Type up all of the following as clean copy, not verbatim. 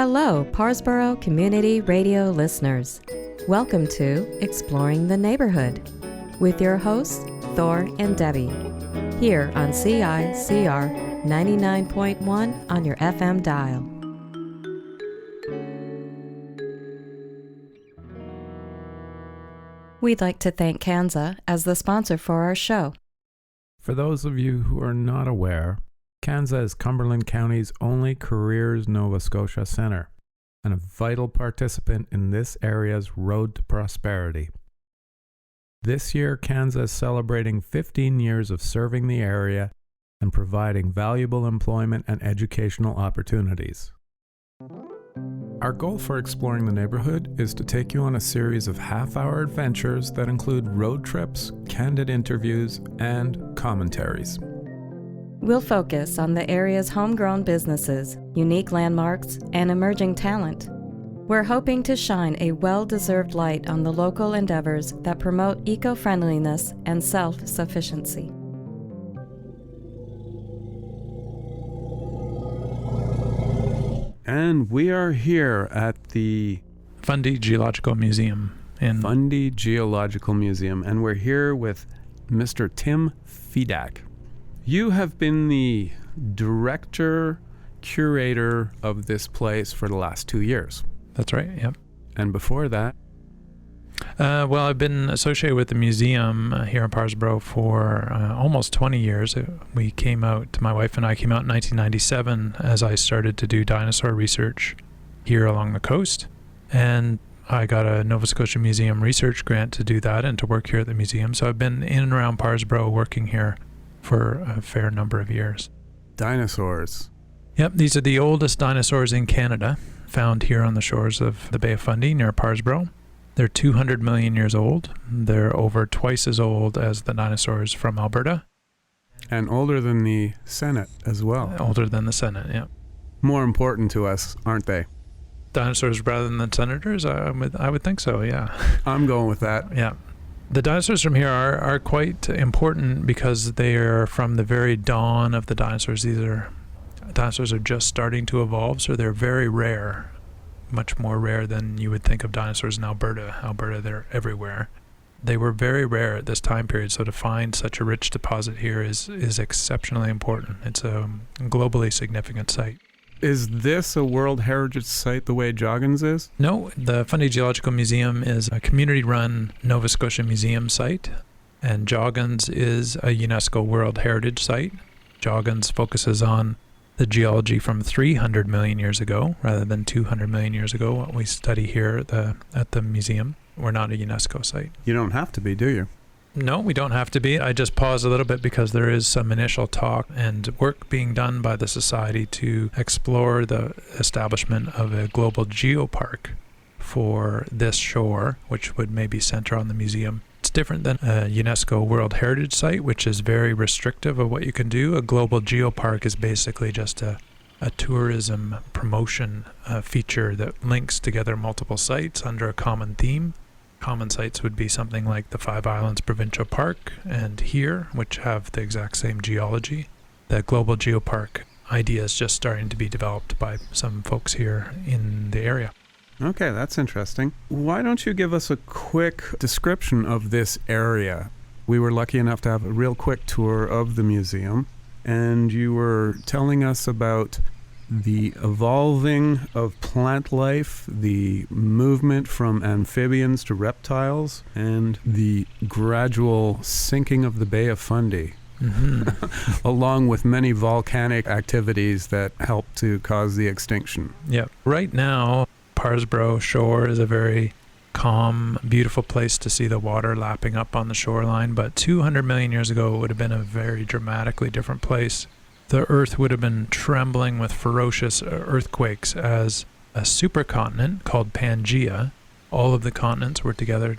Hello, Parrsboro Community Radio listeners. Welcome to Exploring the Neighborhood with your hosts, Thor and Debbie, here on CICR 99.1 on your FM dial. We'd like to thank Kanza as the sponsor for our show. For those of you who are not aware, Kanza is Cumberland County's only Careers Nova Scotia Centre and a vital participant in this area's road to prosperity. This year, Kanza is celebrating 15 years of serving the area and providing valuable employment and educational opportunities. Our goal for Exploring the Neighborhood is to take you on a series of half-hour adventures that include road trips, candid interviews, and commentaries. We'll focus on the area's homegrown businesses, unique landmarks, and emerging talent. We're hoping to shine a well-deserved light on the local endeavors that promote eco-friendliness and self-sufficiency. And we are here at the Fundy Geological Museum. Fundy Geological Museum, and we're here with Mr. Tim Fedak. You have been the director, curator of this place for the last 2 years. That's right, yep. And before that? Well, I've been associated with the museum here in Parrsboro for almost 20 years. My wife and I came out in 1997 as I started to do dinosaur research here along the coast. And I got a Nova Scotia Museum research grant to do that and to work here at the museum. So I've been in and around Parrsboro working here for a fair number of years. Dinosaurs. Yep, these are the oldest dinosaurs in Canada, found here on the shores of the Bay of Fundy near Parrsboro. They're 200 million years old. They're over twice as old as the dinosaurs from Alberta. And older than the Senate as well. Older than the Senate, yeah. More important to us, aren't they? Dinosaurs rather than senators? I would think so, yeah. I'm going with that. Yeah. The dinosaurs from here are quite important because they are from the very dawn of the dinosaurs. Dinosaurs are just starting to evolve, so they're very rare, much more rare than you would think of dinosaurs in Alberta. Alberta, they're everywhere. They were very rare at this time period, so to find such a rich deposit here is exceptionally important. It's a globally significant site. Is this a World Heritage Site the way Joggins is? No, the Fundy Geological Museum is a community-run Nova Scotia museum site, and Joggins is a UNESCO World Heritage Site. Joggins focuses on the geology from 300 million years ago rather than 200 million years ago, what we study here at the museum. We're not a UNESCO site. You don't have to be, do you? No, we don't have to be. I just paused a little bit because there is some initial talk and work being done by the Society to explore the establishment of a global geopark for this shore, which would maybe center on the museum. It's different than a UNESCO World Heritage Site, which is very restrictive of what you can do. A global geopark is basically just a tourism promotion feature that links together multiple sites under a common theme. Common sites would be something like the Five Islands Provincial Park and here, which have the exact same geology. The global geopark idea is just starting to be developed by some folks here in the area. Okay, that's interesting. Why don't you give us a quick description of this area? We were lucky enough to have a real quick tour of the museum, and you were telling us about the evolving of plant life, the movement from amphibians to reptiles, and the gradual sinking of the Bay of Fundy, along with many volcanic activities that helped to cause the extinction. Yeah. Right now, Parrsboro shore is a very calm, beautiful place to see the water lapping up on the shoreline, but 200 million years ago it would have been a very dramatically different place. The earth would have been trembling with ferocious earthquakes as a supercontinent called Pangaea. All of the continents were together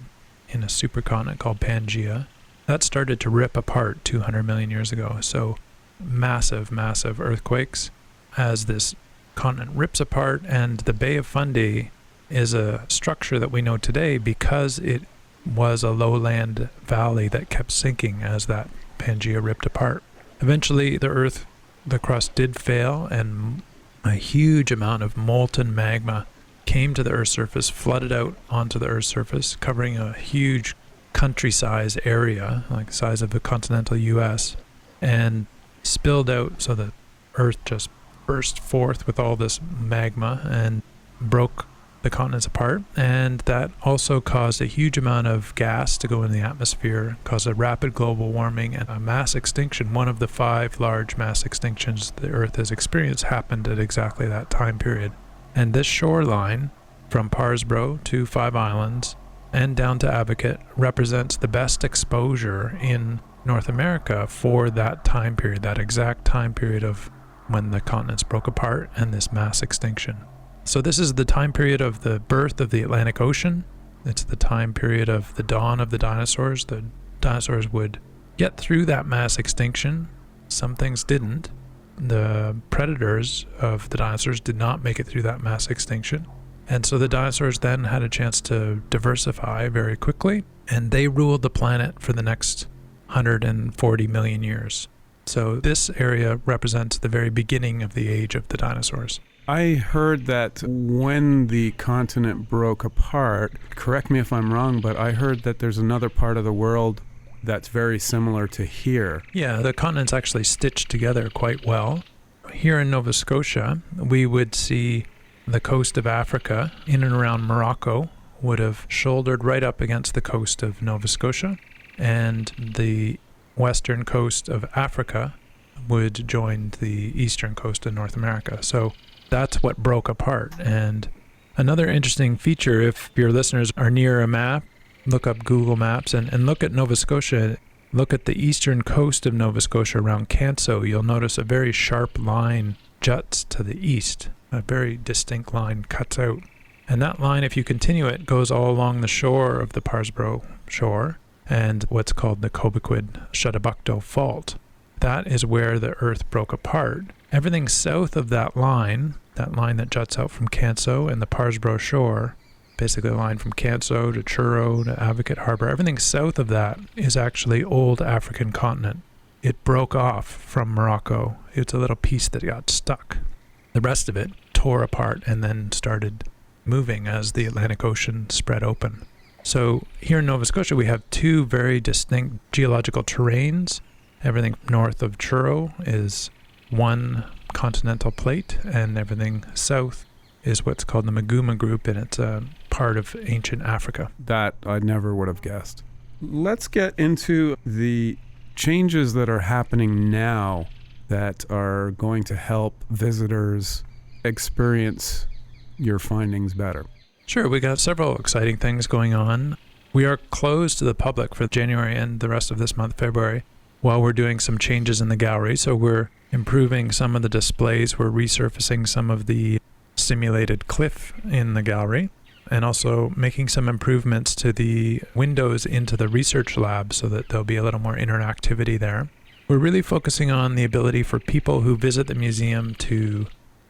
in a supercontinent called Pangaea. That started to rip apart 200 million years ago. So massive, massive earthquakes as this continent rips apart, and the Bay of Fundy is a structure that we know today because it was a lowland valley that kept sinking as that Pangaea ripped apart. Eventually the crust did fail, and a huge amount of molten magma came to the Earth's surface, flooded out onto the Earth's surface, covering a huge country-size area, like the size of the continental U.S., and spilled out, so the Earth just burst forth with all this magma and broke the continents apart. And that also caused a huge amount of gas to go in the atmosphere, caused a rapid global warming and a mass extinction. One of the 5 large mass extinctions the Earth has experienced happened at exactly that time period. And this shoreline, from Parrsboro to Five Islands and down to Advocate, represents the best exposure in North America for that time period, that exact time period of when the continents broke apart and this mass extinction. So this is the time period of the birth of the Atlantic Ocean. It's the time period of the dawn of the dinosaurs. The dinosaurs would get through that mass extinction. Some things didn't. The predators of the dinosaurs did not make it through that mass extinction. And so the dinosaurs then had a chance to diversify very quickly, and they ruled the planet for the next 140 million years. So this area represents the very beginning of the age of the dinosaurs. I heard that when the continent broke apart, correct me if I'm wrong, but I heard that there's another part of the world that's very similar to here. Yeah, the continents actually stitched together quite well. Here in Nova Scotia, we would see the coast of Africa in and around Morocco would have shouldered right up against the coast of Nova Scotia, and the western coast of Africa would join the eastern coast of North America. So that's what broke apart. And another interesting feature, if your listeners are near a map, look up Google Maps and look at Nova Scotia. Look at the eastern coast of Nova Scotia around Canso. You'll notice a very sharp line juts to the east. A very distinct line cuts out. And that line, if you continue it, goes all along the shore of the Parrsboro shore and what's called the Cobequid-Shuttabucto Fault. That is where the Earth broke apart. Everything south of that line that juts out from Canso and the Parrsboro shore, basically a line from Canso to Truro to Advocate Harbour, everything south of that is actually old African continent. It broke off from Morocco. It's a little piece that got stuck. The rest of it tore apart and then started moving as the Atlantic Ocean spread open. So here in Nova Scotia, we have 2 very distinct geological terrains. Everything north of Truro is one continental plate, and everything south is what's called the Maguma Group, and it's a part of ancient Africa. That I never would have guessed. Let's get into the changes that are happening now that are going to help visitors experience your findings better. Sure, we got several exciting things going on. We are closed to the public for January and the rest of this month, February, while we're doing some changes in the gallery. So we're improving some of the displays. We're resurfacing some of the simulated cliff in the gallery, and also making some improvements to the windows into the research lab so that there'll be a little more interactivity there. We're really focusing on the ability for people who visit the museum to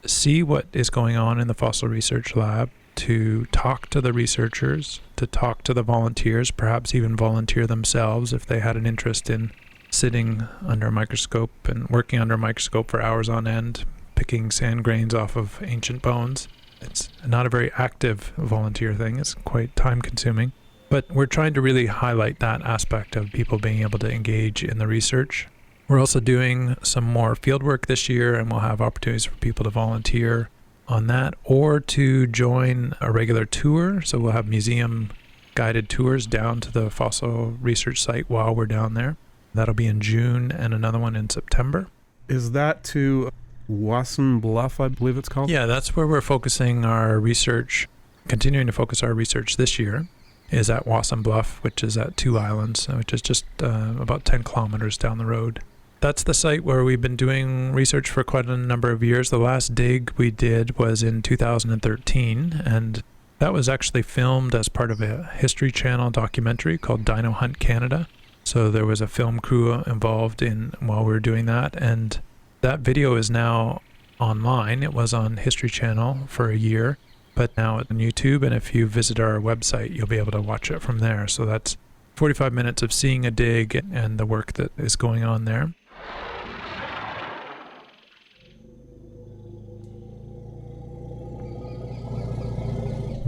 see what is going on in the fossil research lab, to talk to the researchers, to talk to the volunteers, perhaps even volunteer themselves if they had an interest in sitting under a microscope and working under a microscope for hours on end, picking sand grains off of ancient bones. It's not a very active volunteer thing. It's quite time consuming. But we're trying to really highlight that aspect of people being able to engage in the research. We're also doing some more field work this year, and we'll have opportunities for people to volunteer on that or to join a regular tour. So we'll have museum guided tours down to the fossil research site while we're down there. That'll be in June and another one in September. Is that to Wasson Bluff, I believe it's called? Yeah, that's where we're focusing our research, continuing to focus our research this year, is at Wasson Bluff, which is at 2 Islands, which is just about 10 kilometers down the road. That's the site where we've been doing research for quite a number of years. The last dig we did was in 2013, and that was actually filmed as part of a History Channel documentary called Dino Hunt Canada. So there was a film crew involved in while we were doing that, and that video is now online. It was on History Channel for a year, but now it's on YouTube, and if you visit our website, you'll be able to watch it from there. So that's 45 minutes of seeing a dig and the work that is going on there.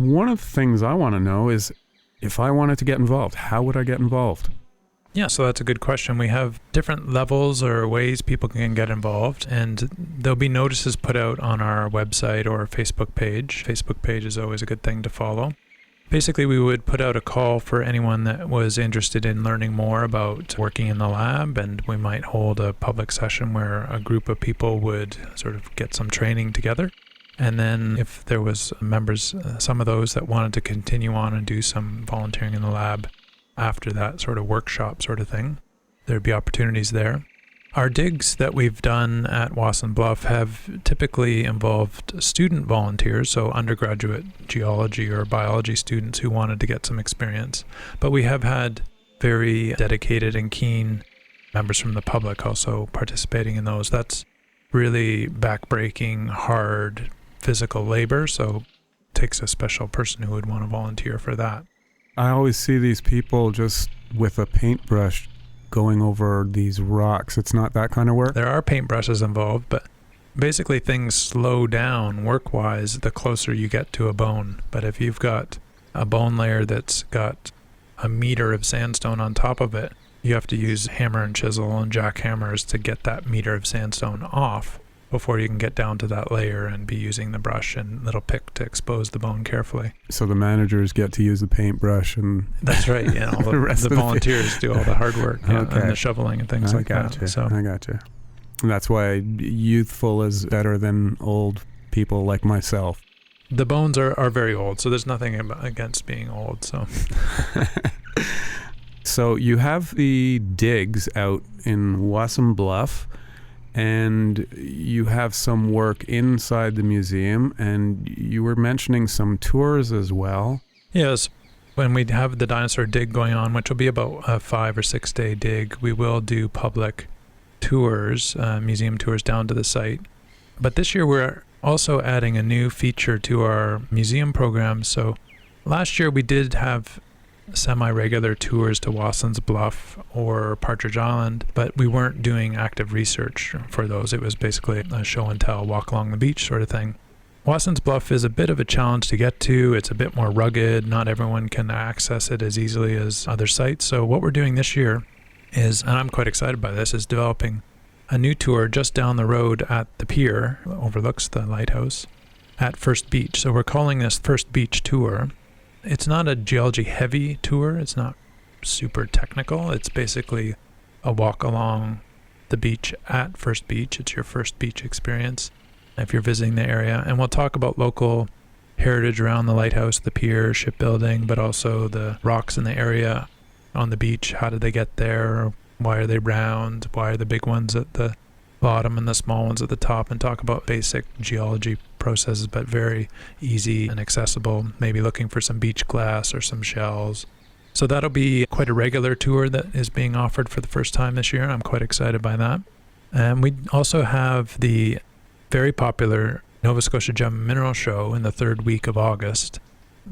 One of the things I want to know is, if I wanted to get involved, how would I get involved? Yeah, so that's a good question. We have different levels or ways people can get involved, and there'll be notices put out on our website or Facebook page. Facebook page is always a good thing to follow. Basically, we would put out a call for anyone that was interested in learning more about working in the lab, and we might hold a public session where a group of people would sort of get some training together. And then if there was members, some of those that wanted to continue on and do some volunteering in the lab after that sort of workshop sort of thing, there'd be opportunities there. Our digs that we've done at Wasson Bluff have typically involved student volunteers, so undergraduate geology or biology students who wanted to get some experience. But we have had very dedicated and keen members from the public also participating in those. That's really backbreaking, hard physical labor, so it takes a special person who would want to volunteer for that. I always see these people just with a paintbrush going over these rocks. It's not that kind of work? There are paintbrushes involved, but basically things slow down work-wise the closer you get to a bone. But if you've got a bone layer that's got a meter of sandstone on top of it, you have to use hammer and chisel and jackhammers to get that meter of sandstone off before you can get down to that layer and be using the brush and little pick to expose the bone carefully. So the managers get to use the paintbrush and... That's right, yeah. All the volunteers do all the hard work, yeah, Okay. and the shoveling and things like that. So I got you. And that's why youthful is better than old people like myself. the bones are very old, so there's nothing against being old. So... So you have the digs out in Wasson Bluff, and you have some work inside the museum, and you were mentioning some tours as well. Yes. When we have the dinosaur dig going on, which will be about a 5 or 6 day dig, we will do public tours, museum tours down to the site. But this year we're also adding a new feature to our museum program. So last year we did have semi-regular tours to Wasson's Bluff or Partridge Island, but we weren't doing active research for those. It was basically a show and tell, walk along the beach sort of thing. Wasson's Bluff is a bit of a challenge to get to. It's a bit more rugged. Not everyone can access it as easily as other sites. So what we're doing this year is, and I'm quite excited by this, is developing a new tour just down the road at the pier, overlooks the lighthouse, at First Beach. So we're calling this First Beach Tour. It's not a geology heavy tour. It's not super technical. It's basically a walk along the beach at First Beach. It's your first beach experience if you're visiting the area. And we'll talk about local heritage around the lighthouse, the pier, shipbuilding, but also the rocks in the area on the beach. How did they get there? Why are they round? Why are the big ones at the bottom and the small ones at the top? And talk about basic geology processes, but very easy and accessible, maybe looking for some beach glass or some shells. So that'll be quite a regular tour that is being offered for the first time this year. I'm quite excited by that. And we also have the very popular Nova Scotia Gem and Mineral Show in the third week of August.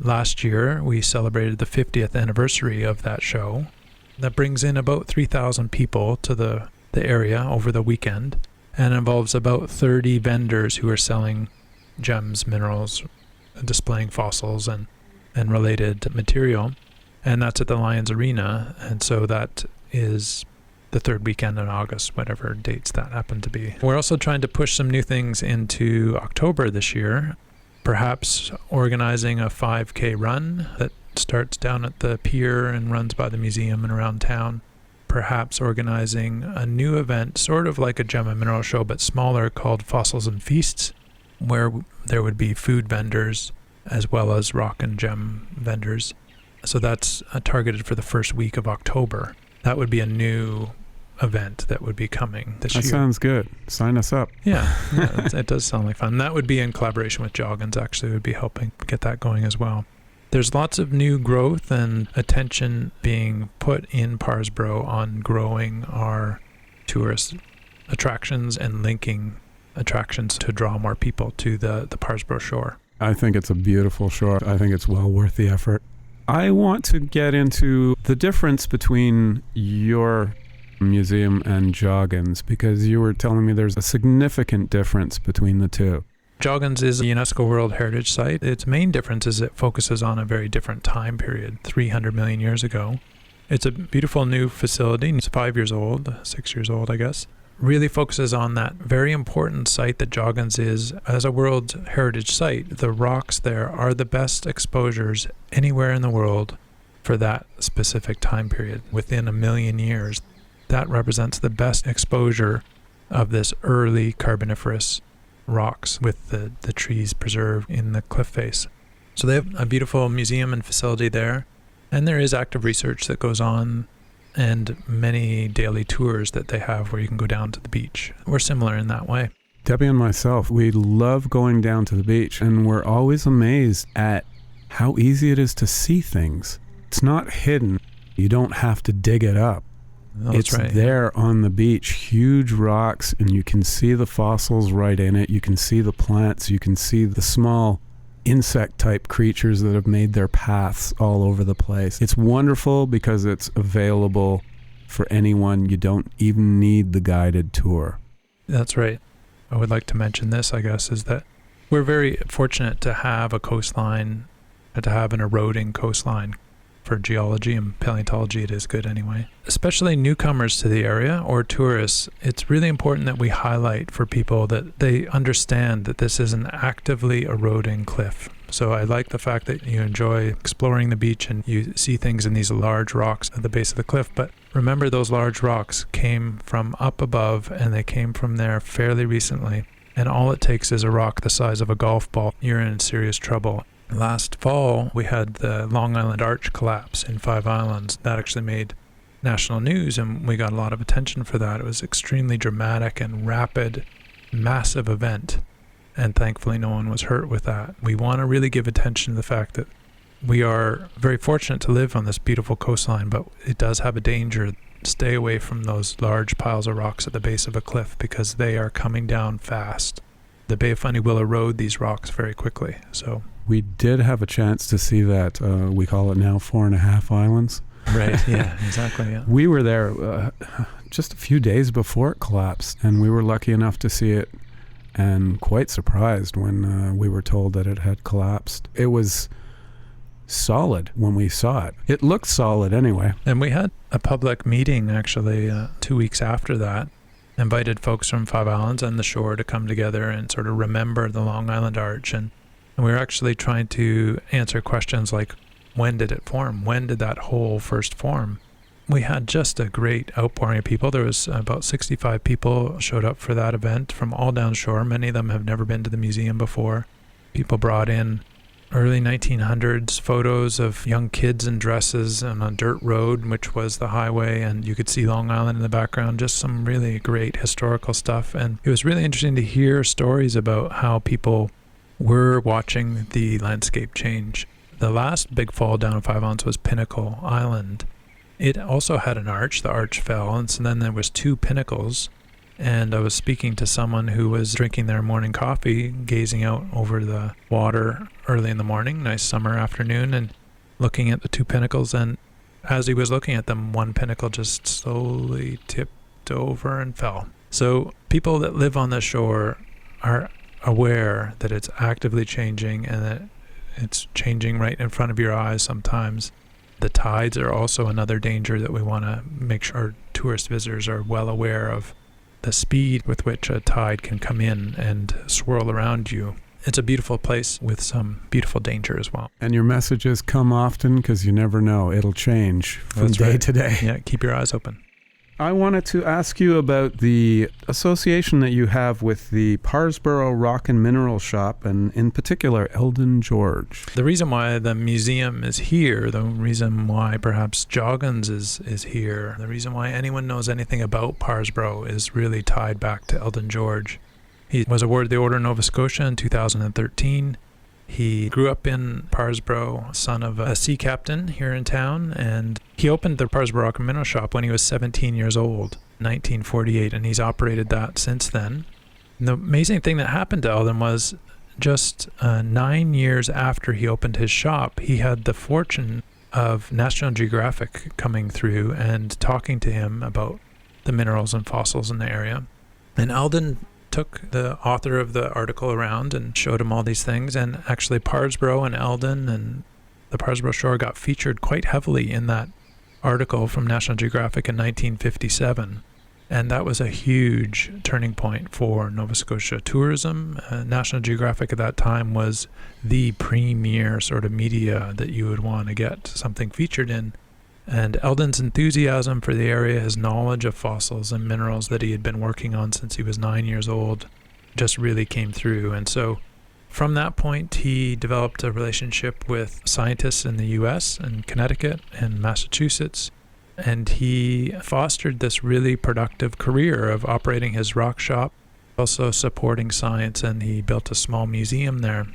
Last year, we celebrated the 50th anniversary of that show. That brings in about 3,000 people to the area over the weekend, and involves about 30 vendors who are selling gems, minerals, displaying fossils and related material. And that's at the Lions Arena. And so that is the third weekend in August, whatever dates that happen to be. We're also trying to push some new things into October this year, perhaps organizing a 5K run that starts down at the pier and runs by the museum and around town. Perhaps organizing a new event, sort of like a gem and mineral show, but smaller, called Fossils and Feasts, where there would be food vendors as well as rock and gem vendors. So that's targeted for the first week of October. That would be a new event that would be coming this year. That sounds good. Sign us up. Yeah, it does sound like fun. That would be in collaboration with Joggins, actually, would be helping get that going as well. There's lots of new growth and attention being put in Parrsboro on growing our tourist attractions and linking attractions to draw more people to the Parrsboro shore. I think it's a beautiful shore. I think it's well worth the effort. I want to get into the difference between your museum and Joggins, because you were telling me there's a significant difference between the two. Joggins is a UNESCO World Heritage Site. Its main difference is it focuses on a very different time period, 300 million years ago. It's a beautiful new facility. It's 5 years old, 6 years old, I guess. Really focuses on that very important site that Joggins is. As a World Heritage Site, the rocks there are the best exposures anywhere in the world for that specific time period, within 1 million years. That represents the best exposure of this early Carboniferous rocks with the trees preserved in the cliff face. So they have a beautiful museum and facility there, and there is active research that goes on and many daily tours that they have where you can go down to the beach. We're similar in that way. Debbie and myself, we love going down to the beach, and we're always amazed at how easy it is to see things. It's not hidden. You don't have to dig it up. Oh, it's right. there on the beach, huge rocks, and you can see the fossils right in it. You can see the plants. You can see the small insect-type creatures that have made their paths all over the place. It's wonderful because it's available for anyone. You don't even need the guided tour. That's right. I would like to mention this, I guess, is that we're very fortunate to have a coastline, to have an eroding coastline. For geology and paleontology, it is good anyway. Especially newcomers to the area or tourists, it's really important that we highlight for people that they understand that this is an actively eroding cliff. So I like the fact that you enjoy exploring the beach and you see things in these large rocks at the base of the cliff. But remember, those large rocks came from up above and they came from there fairly recently. And all it takes is a rock the size of a golf ball. You're in serious trouble. Last fall, we had the Long Island Arch collapse in 5 Islands. That actually made national news, and we got a lot of attention for that. It was extremely dramatic and rapid, massive event, and thankfully no one was hurt with that. We want to really give attention to the fact that we are very fortunate to live on this beautiful coastline, but it does have a danger. Stay away from those large piles of rocks at the base of a cliff because they are coming down fast. The Bay of Fundy will erode these rocks very quickly, so... We did have a chance to see that, we call it now 4.5 Islands. Right, yeah, exactly, yeah. We were there just a few days before it collapsed, and we were lucky enough to see it and quite surprised when we were told that it had collapsed. It was solid when we saw it. It looked solid anyway. And we had a public meeting, actually, 2 weeks after that, invited folks from 5 Islands and the shore to come together and sort of remember the Long Island Arch, and we were actually trying to answer questions like, when did it form? When did that hole first form? We had just a great outpouring of people. There was about 65 people showed up for that event from all down shore. Many of them have never been to the museum before. People brought in early 1900s photos of young kids in dresses on a dirt road, which was the highway, and you could see Long Island in the background. Just some really great historical stuff. And it was really interesting to hear stories about how people were watching the landscape change. The last big fall down in 5 Islands was Pinnacle Island. It also had an arch. The arch fell, and so then there was 2 pinnacles. And I was speaking to someone who was drinking their morning coffee, gazing out over the water early in the morning, nice summer afternoon, and looking at the 2 pinnacles. And as he was looking at them, one pinnacle just slowly tipped over and fell. So people that live on the shore are aware that it's actively changing and that it's changing right in front of your eyes sometimes. The tides are also another danger that we want to make sure our tourist visitors are well aware of. The speed with which a tide can come in and swirl around you. It's a beautiful place with some beautiful danger as well. And your messages come often because you never know. It'll change from That's day right. to day. Yeah, keep your eyes open. I wanted to ask you about the association that you have with the Parrsboro Rock and Mineral Shop, and in particular, Eldon George. The reason why the museum is here, the reason why perhaps Joggins is here, the reason why anyone knows anything about Parrsboro is really tied back to Eldon George. He was awarded the Order of Nova Scotia in 2013. He grew up in Parrsboro, son of a sea captain here in town, and he opened the Parrsboro Rock and Mineral Shop when he was 17 years old, 1948, and he's operated that since then. And the amazing thing that happened to Eldon was just 9 years after he opened his shop, he had the fortune of National Geographic coming through and talking to him about the minerals and fossils in the area. And Eldon took the author of the article around and showed him all these things. And actually Parrsboro and Eldon and the Parrsboro Shore got featured quite heavily in that article from National Geographic in 1957. And that was a huge turning point for Nova Scotia tourism. National Geographic at that time was the premier sort of media that you would want to get something featured in. And Eldon's enthusiasm for the area, his knowledge of fossils and minerals that he had been working on since he was 9 years old, just really came through. And so from that point, he developed a relationship with scientists in the US and Connecticut and Massachusetts. And he fostered this really productive career of operating his rock shop, also supporting science, and he built a small museum there.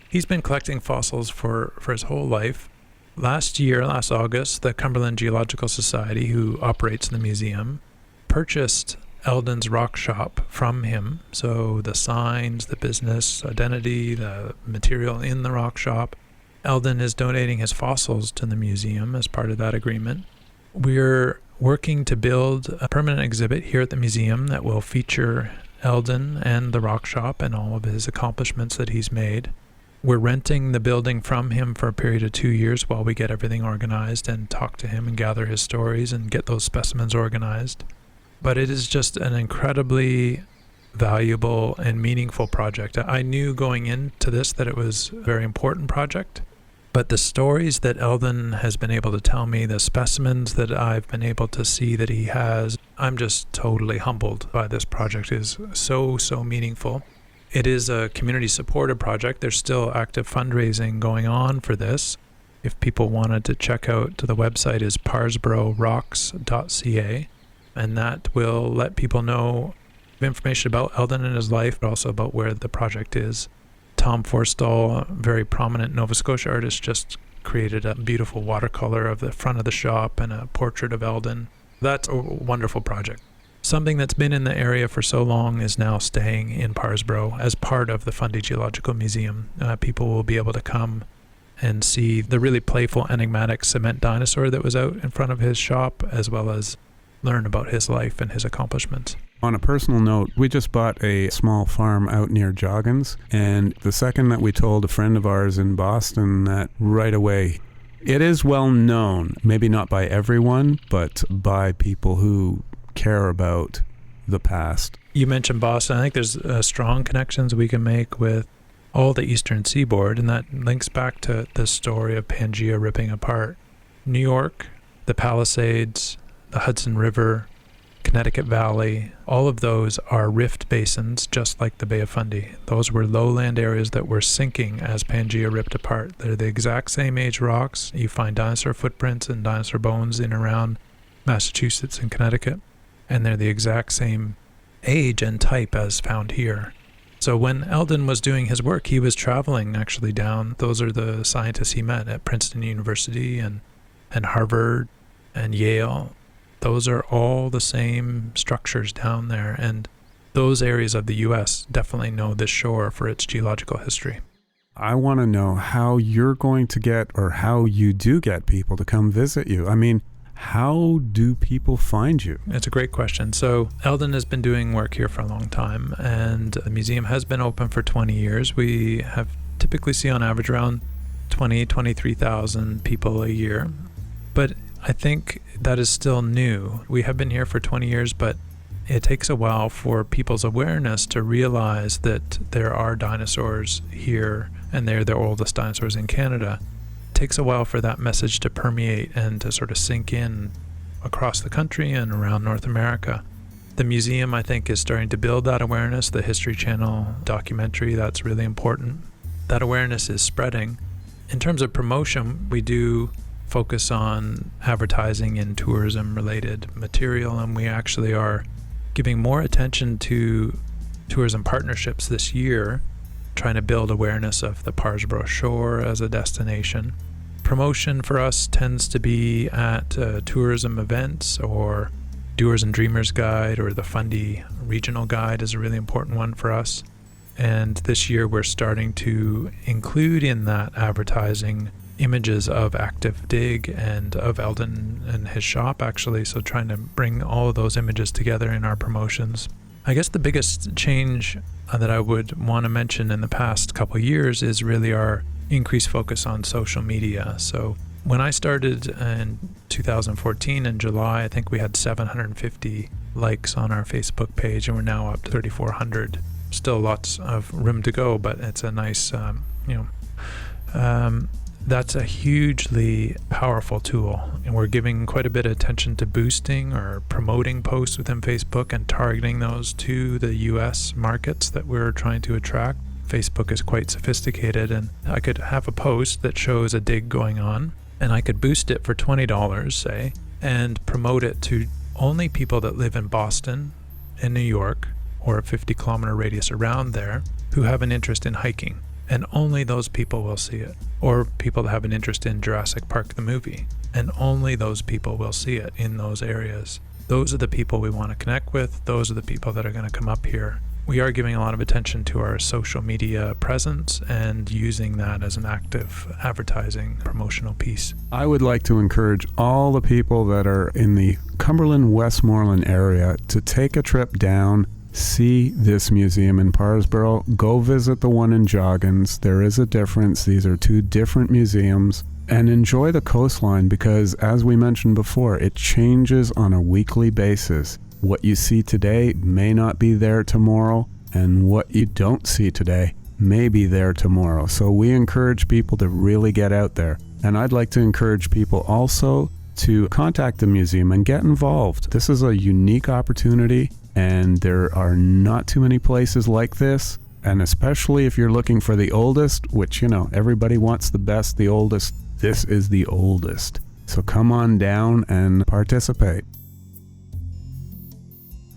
He's been collecting fossils for his whole life. Last August, the Cumberland Geological Society, who operates the museum, purchased Eldon's rock shop from him. So the signs, the business identity, the material in the rock shop. Eldon is donating his fossils to the museum as part of that agreement. We're working to build a permanent exhibit here at the museum that will feature Eldon and the rock shop and all of his accomplishments that he's made. We're renting the building from him for a period of 2 years while we get everything organized and talk to him and gather his stories and get those specimens organized. But it is just an incredibly valuable and meaningful project. I knew going into this that it was a very important project. But the stories that Eldon has been able to tell me, the specimens that I've been able to see that he has, I'm just totally humbled by this project. It is so meaningful. It is a community-supported project. There's still active fundraising going on for this. If people wanted to check out, the website is parrsbororocks.ca, and that will let people know information about Eldon and his life, but also about where the project is. Tom Forstall, a very prominent Nova Scotia artist, just created a beautiful watercolor of the front of the shop and a portrait of Eldon. That's a wonderful project. Something that's been in the area for so long is now staying in Parrsboro as part of the Fundy Geological Museum. People will be able to come and see the really playful, enigmatic cement dinosaur that was out in front of his shop, as well as learn about his life and his accomplishments. On a personal note, we just bought a small farm out near Joggins, and the second that we told a friend of ours in Boston that right away, it is well known, maybe not by everyone, but by people who care about the past. You mentioned Boston. I think there's strong connections we can make with all the eastern seaboard, and that links back to the story of Pangea ripping apart New York, the Palisades, the Hudson River, Connecticut Valley. All of those are rift basins, just like the Bay of Fundy. Those were lowland areas that were sinking as Pangea ripped apart. They're the exact same age rocks. You find dinosaur footprints and dinosaur bones in and around Massachusetts and Connecticut, and they're the exact same age and type as found here. So when Eldon was doing his work, he was traveling actually down. Those are the scientists he met at Princeton University and Harvard and Yale. Those are all the same structures down there, and those areas of the U.S. definitely know this shore for its geological history. I want to know how you're going to get, or how you do get people to come visit you. I mean, how do people find you? It's a great question. So Eldon has been doing work here for a long time, and the museum has been open for 20 years. We have typically see on average around 23,000 people a year. But I think that is still new. We have been here for 20 years, but it takes a while for people's awareness to realize that there are dinosaurs here, and they're the oldest dinosaurs in Canada. It takes a while for that message to permeate and to sort of sink in across the country and around North America. The museum, I think, is starting to build that awareness. The History Channel documentary, that's really important. That awareness is spreading. In terms of promotion, we do focus on advertising and tourism-related material, and we actually are giving more attention to tourism partnerships this year, trying to build awareness of the Parrsboro Shore as a destination. Promotion for us tends to be at tourism events, or Doers and Dreamers Guide, or the Fundy Regional Guide is a really important one for us. And this year we're starting to include in that advertising images of active dig and of Eldon and his shop, actually. So trying to bring all of those images together in our promotions. I guess the biggest change that I would want to mention in the past couple of years is really our increased focus on social media. So when I started in 2014 in July, I think we had 750 likes on our Facebook page, and we're now up to 3,400. Still lots of room to go, but it's a nice, that's a hugely powerful tool. And we're giving quite a bit of attention to boosting or promoting posts within Facebook and targeting those to the US markets that we're trying to attract. Facebook is quite sophisticated, and I could have a post that shows a dig going on, and I could boost it for $20, say, and promote it to only people that live in Boston and New York, or a 50-kilometer radius around there, who have an interest in hiking. And only those people will see it. Or people that have an interest in Jurassic Park, the movie. And only those people will see it in those areas. Those are the people we want to connect with. Those are the people that are going to come up here. We are giving a lot of attention to our social media presence and using that as an active advertising promotional piece. I would like to encourage all the people that are in the Cumberland-Westmoreland area to take a trip down, see this museum in Parrsboro, go visit the one in Joggins. There is a difference. These are two different museums. And enjoy the coastline because, as we mentioned before, it changes on a weekly basis. What you see today may not be there tomorrow, and what you don't see today may be there tomorrow. So we encourage people to really get out there. And I'd like to encourage people also to contact the museum and get involved. This is a unique opportunity, and there are not too many places like this. And especially if you're looking for the oldest, which, everybody wants the best, the oldest. This is the oldest. So come on down and participate.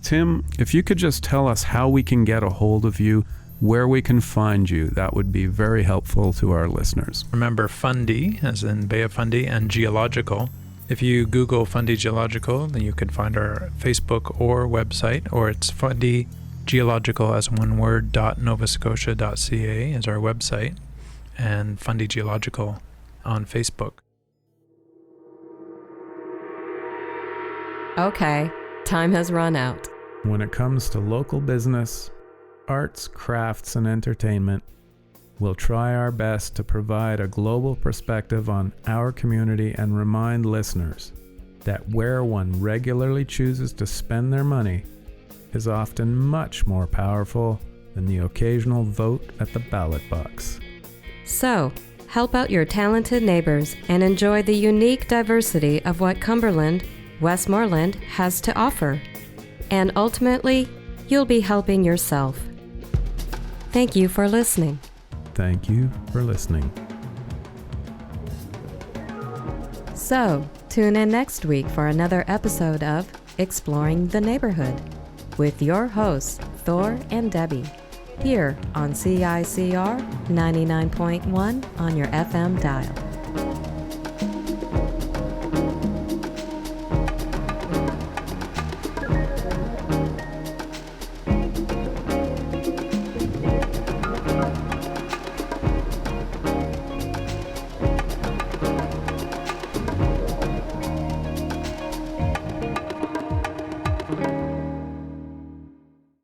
Tim, if you could just tell us how we can get a hold of you, where we can find you, that would be very helpful to our listeners. Remember Fundy, as in Bay of Fundy, and Geological. If you Google Fundy Geological, then you can find our Facebook or website, or it's Fundy Geological as one word, .novascotia.ca is our website, and Fundy Geological on Facebook. Okay, time has run out. When it comes to local business, arts, crafts, and entertainment, we'll try our best to provide a global perspective on our community and remind listeners that where one regularly chooses to spend their money is often much more powerful than the occasional vote at the ballot box. So, help out your talented neighbors and enjoy the unique diversity of what Cumberland, Westmoreland has to offer. And ultimately, you'll be helping yourself. Thank you for listening. Thank you for listening. So, tune in next week for another episode of Exploring the Neighborhood with your hosts, Thor and Debbie, here on CICR 99.1 on your FM dial.